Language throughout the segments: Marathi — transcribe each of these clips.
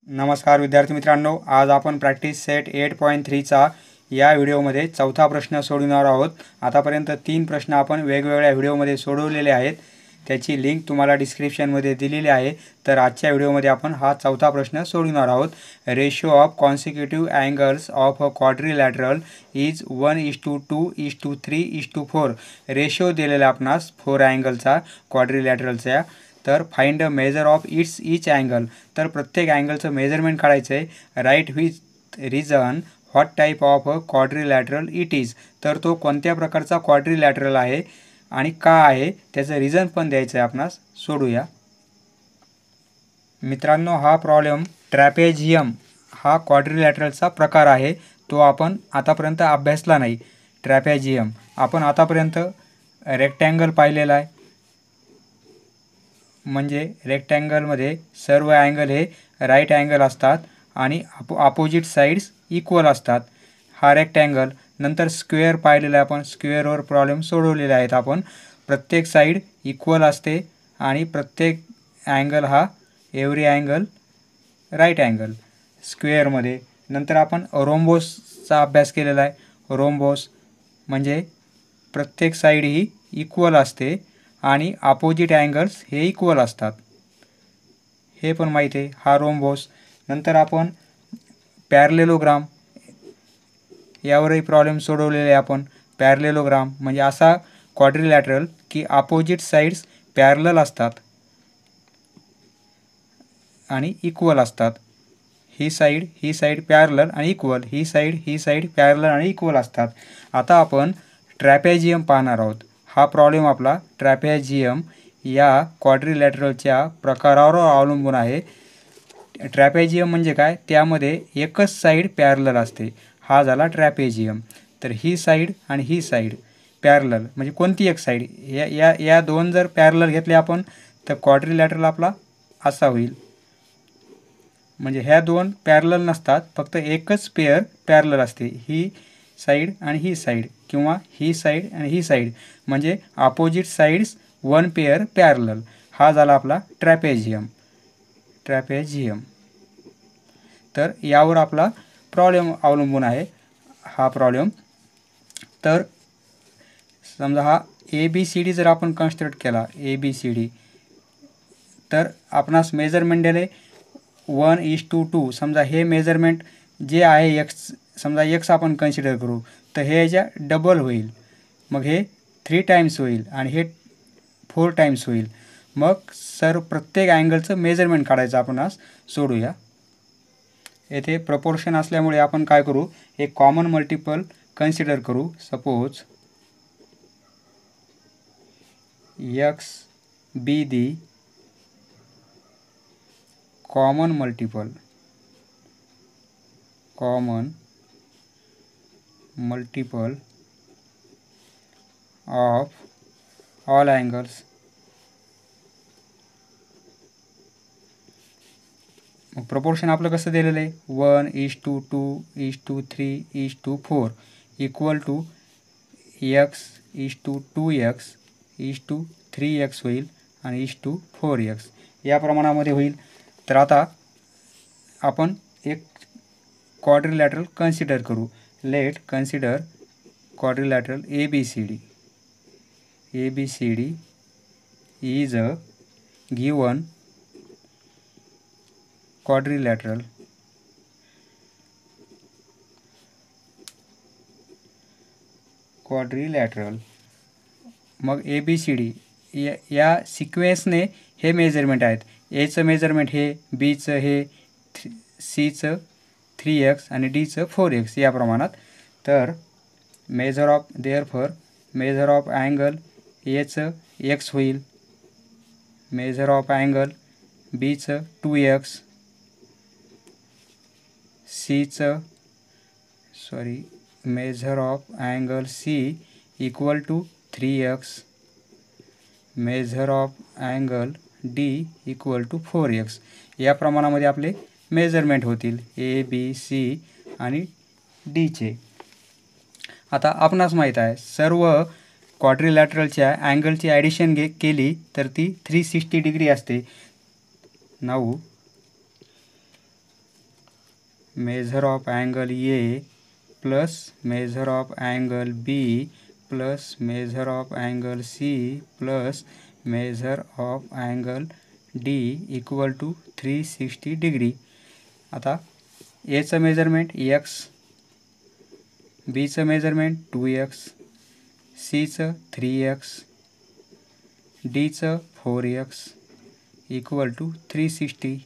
नमस्कार विद्यार्थी मित्रांनो, आज आपण प्रॅक्टिस सेट 8.3चा या व्हिडिओमध्ये चौथा प्रश्न सोडवणार आहोत। आतापर्यंत 3 प्रश्न आपण वेगवेगळ्या व्हिडिओमध्ये सोडवलेले आहेत, त्याची लिंक तुम्हाला डिस्क्रिप्शनमध्ये दिलेली आहे। तर आजच्या व्हिडिओमध्ये आपण हा चौथा प्रश्न सोडवणार आहोत। Ratio of consecutive angles of a quadrilateral is 1:2:3:4 ratio दिलेला आपणास 4 अँगलचा क्वाड्रिलॅटरलचा। तर find the measure of each angle, तर प्रत्येक अँगलचं मेजरमेंट काढायचं आहे। Write with reason what type of a quadrilateral it is, तर तो कोणत्या प्रकारचा क्वाड्रिलॅटरल आहे आणि का आहे त्याचं रिझन पण द्यायचं आहे आपणास। सोडूया मित्रांनो, हा प्रॉब्लेम ट्रॅपेझियम हा क्वाड्रिलॅटरलचा प्रकार आहे, तो आपण आतापर्यंत अभ्यासला नाही। ट्रॅपेझियम आपण आतापर्यंत रेक्टँगल पाहिलेला आहे, म्हणजे रेक्टँगलमध्ये सर्व अँगल हे राईट अँगल असतात आणि अपोजिट साइड्स इक्वल असतात। हा रेक्टँगल नंतर स्क्वेअर पाहिलेला आहे आपण, स्क्वेअरवर प्रॉब्लेम सोडवलेले आहेत आपण। प्रत्येक साइड इक्वल असते आणि प्रत्येक अँगल हा एव्हरी अँगल राईट अँगल स्क्वेअरमध्ये। नंतर आपण रोम्बोसचा अभ्यास केलेला आहे। रोम्बोस म्हणजे प्रत्येक साइड ही इक्वल असते आणि अपोजिट अँगल्स हे इक्वल असतात, हे पण माहिती आहे, हा रोम्बोस। नंतर आपण पॅरलेलोग्राम यावरही प्रॉब्लेम सोडवलेले आहे आपण। पॅरलेलोग्राम म्हणजे असा क्वाड्रिलॅटरल की अपोजिट साइड्स पॅरलल असतात आणि इक्वल असतात। ही साइड पॅरलल आणि इक्वल, ही साइड पॅरलल आणि इक्वल असतात। आता आपण ट्रॅपेझियम पाहणार आहोत। हा प्रॉब्लेम आपला ट्रॅपेझियम या क्वाड्रिलॅटरलच्या प्रकारावर अवलंबून आहे। ट्रॅपेझियम म्हणजे काय, त्यामध्ये एकच साइड पॅरलल असते, हा झाला ट्रॅपेझियम। तर ही साइड आणि ही साइड पॅरलल म्हणजे कोणती एक साइड, या दोन जर पॅरलल घेतले आपण तर क्वाड्रिलॅटरल आपला असा होईल। म्हणजे ह्या दोन पॅरलल नसतात, फक्त एकच पेअर पॅरलल असते, ही साइड आणि ही साइड, किंवा ही साइड आणि ही साइड, म्हणजे opposite sides one pair parallel. हा झाला आपला ट्रॅपेझियम। तर यावर आपला प्रॉब्लेम अवलंबून आहे हा प्रॉब्लेम। तर समजा हा ABCD जर आपण कन्स्ट्रक्ट केला, ABCD, तर आपणास मेजरमेंट दिले 1:2। समजा हे मेजरमेंट जे आहे एक्स, समजा एक्स आपण कन्सिडर करू, तर हे याच्या डबल होईल, मग हे 3 टाइम्स होईल आणि हे 4 टाइम्स होईल। मग प्रत्येक अँगलचं मेजरमेंट काढायचं आपणास। सोडूया, येथे प्रपोर्शन असल्यामुळे आपण काय करू, एक कॉमन मल्टिपल कन्सिडर करू। Suppose x be the common multiple of all angles. मग प्रपोर्शन आपलं कसं दिलेलं आहे, 1:2:3:4 इक्वल टू x:2x:3x होईल आणि 4x या प्रमाणामध्ये होईल। तर आता आपण एक क्वाड्रिलॅटरल कन्सिडर करू। Let consider quadrilateral ABCD is a given quadrilateral मग ABCD या सिक्वेन्सने हे मेजरमेंट आहेत। एचं मेजरमेंट हे, बीचं हे, सीचं 3x आणि डीचं 4x या प्रमाणात। तर मेजर ऑफ अँगल एचं x होईल, मेजर ऑफ अँगल बीचं 2x, measure of angle C equal to 3x, measure of angle D equal to 4x या प्रमाणामध्ये आपले मेजरमेंट होतील ABC आणि Dचे। आता आपणास माहीत आहे सर्व क्वाड्रिलॅटरलच्या अँगलची ॲडिशन केली तर ती 360 डिग्री असते। Now measure of angle A plus measure of angle B plus measure of angle C plus measure of angle D equal to 360 degree. आता A चं मेजरमेंट x, B चं मेजरमेंट 2x, C चं 3x, D चं 4x इक्वल टू 360.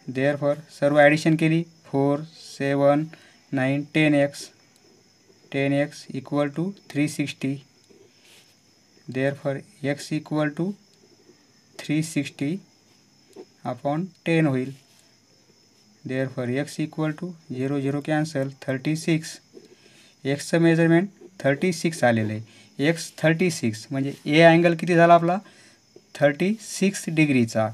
देअरफॉर सर्व ॲडिशन केली 4 7 9 10x equal to 360. Therefore x equal to 360 upon 10 होईल. Therefore x equal to 0 0 cancel 36. एक्सचं मेजरमेंट 36 आलेलं आहे. एक्स 36 म्हणजे ए अँगल किती झाला आपला 36 डिग्रीचा.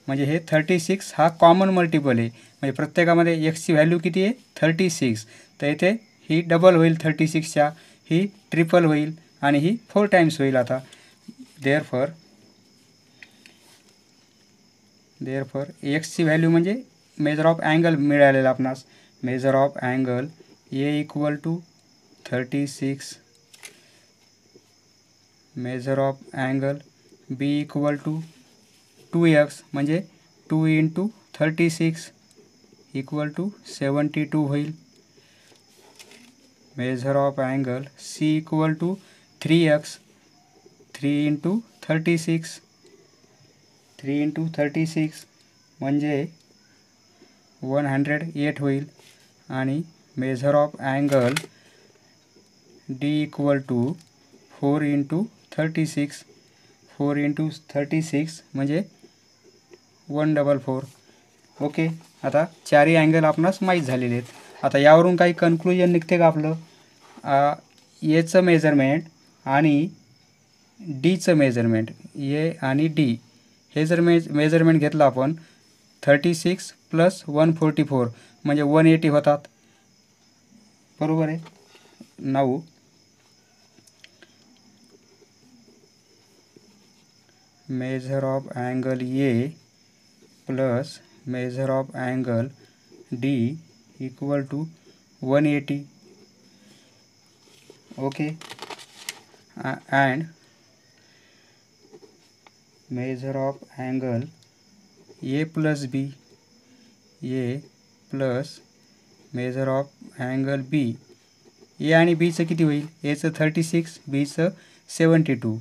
म्हणजे हे 36 हा कॉमन मल्टिपल आहे. म्हणजे प्रत्येकामध्ये एक्सची व्हॅल्यू किती आहे 36. तर इथे ही डबल होईल 36च्या, ही ट्रिपल होईल आणि ही 4 टाइम्स होईल. आता देअरफॉर एक्सची व्हॅल्यू म्हणजे मेजर ऑफ अँगल मिळालेला आपणास. Measure of angle A equal to 36, measure of angle B equal to 2x म्हणजे 2 इंटू 36 इक्वल टू 72 होईल. Measure of angle C equal to 3x, 3 into 36, 3 into 36 म्हणजे 108 होईल. आणि measure of angle D equal to 4 into 36, 4 into 36 म्हणजे 144. ओके, आता चारही अँगल आपणास माहीत झालेले आहेत. आता यावरून काही कन्क्लुजन निघते का आपलं. एचं मेजरमेंट आणि डीचं मेजरमेंट, ए आणि डी हे जर मेजरमेंट घेतलं आपण 36 प्लस 144 म्हणजे 180 होतात. बरोबर आहे. Now measure of angle A plus measure of angle D equal to 180. Okay, and measure of angle A plus B, A plus measure of angle B. A आणि बीचं किती होईल. एचं 36, बीचं 72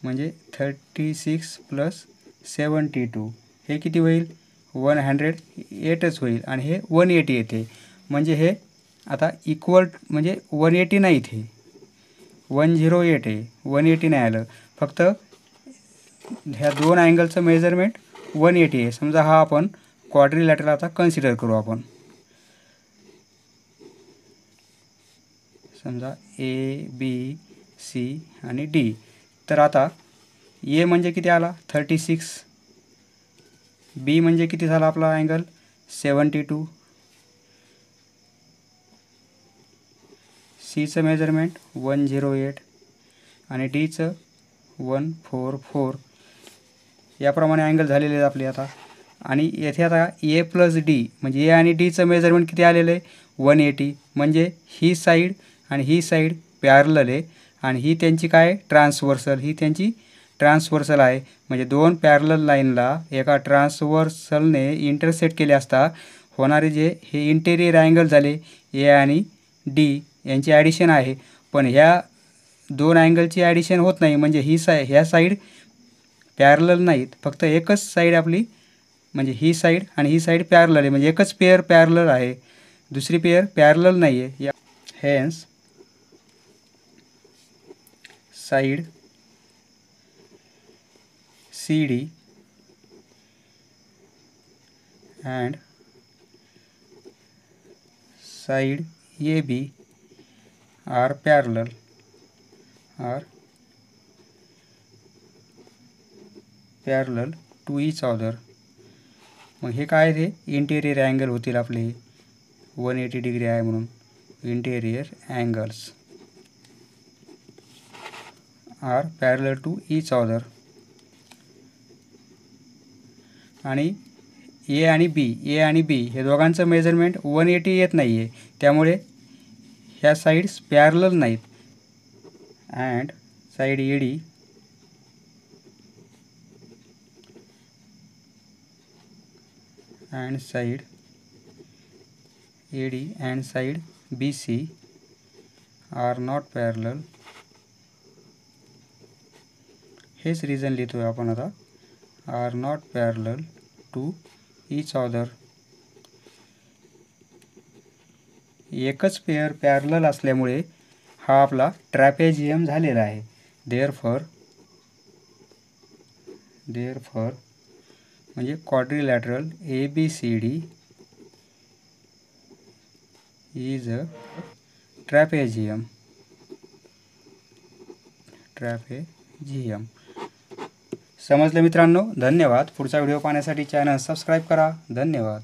म्हणजे 36 प्लस 72 हे किती होईल 108च होईल. आणि हे 180 येते. म्हणजे हे आता इक्वल म्हणजे 180 नाही, इथे 108 आहे, 180 नाही आलं. फक्त ह्या दोन अँगलचं मेजरमेंट 180 आहे. समजा हा आपण क्वाड्रिलॅटरल आता कन्सिडर करू आपण. समजा ए बी सी आणि डी. तर आता ए म्हणजे किती आला 36, बी म्हणजे किती झाला आपला अँगल 72, सीचं मेजरमेंट 108 आणि डीचं 144. याप्रमाणे अँगल झालेले आहेत आपले आता. आणि येथे आता ए प्लस डी म्हणजे ए आणि डीचं मेजरमेंट किती आलेलं आहे 180. म्हणजे ही साईड आणि ही साईड पॅरलल आहे आणि ही त्यांची काय ट्रान्सवर्सल, ही त्यांची ट्रान्सवर्सल आहे. म्हणजे दोन पॅरलल लाईनला एका ट्रान्सवर्सलने इंटरसेक्ट केले असता होणारे जे हे इंटेरियर अँगल झाले ए आणि डी यांची ॲडिशन आहे. पण ह्या दोन अँगलची ॲडिशन होत नाही. म्हणजे ह्या साईड पॅरलल नाहीत, फक्त एकच साईड आपली म्हणजे ही साईड आणि ही साईड पॅरलल आहे. म्हणजे एकच पेअर पॅरलल आहे, दुसरी पेअर पॅरलल नाही आहे. Hence side C D and side AB are parallel to each other. मग हे काय ते इंटेरियर अँगल होतील आपले 180 डिग्री आहे म्हणून. Interior angles are parallel to each other. आणि ए आणि बी हे दोघांचं मेजरमेंट 180 येत नाही आहे, त्यामुळे ह्या साईड्स पॅरलल नाहीत. And side AD and side AD and side BC are not parallel. हेच रिझन लिहितोय आपण आता. Are not parallel to each other. एकच पेअर पॅरलल असल्यामुळे हा आपला ट्रॅपेझियम झालेला आहे. देअरफॉर म्हणजे quadrilateral ABCD is a trapezium. समजलं मित्रांनो? धन्यवाद. पुढचा व्हिडिओ पाहण्यासाठी चॅनल सबस्क्राईब करा. धन्यवाद.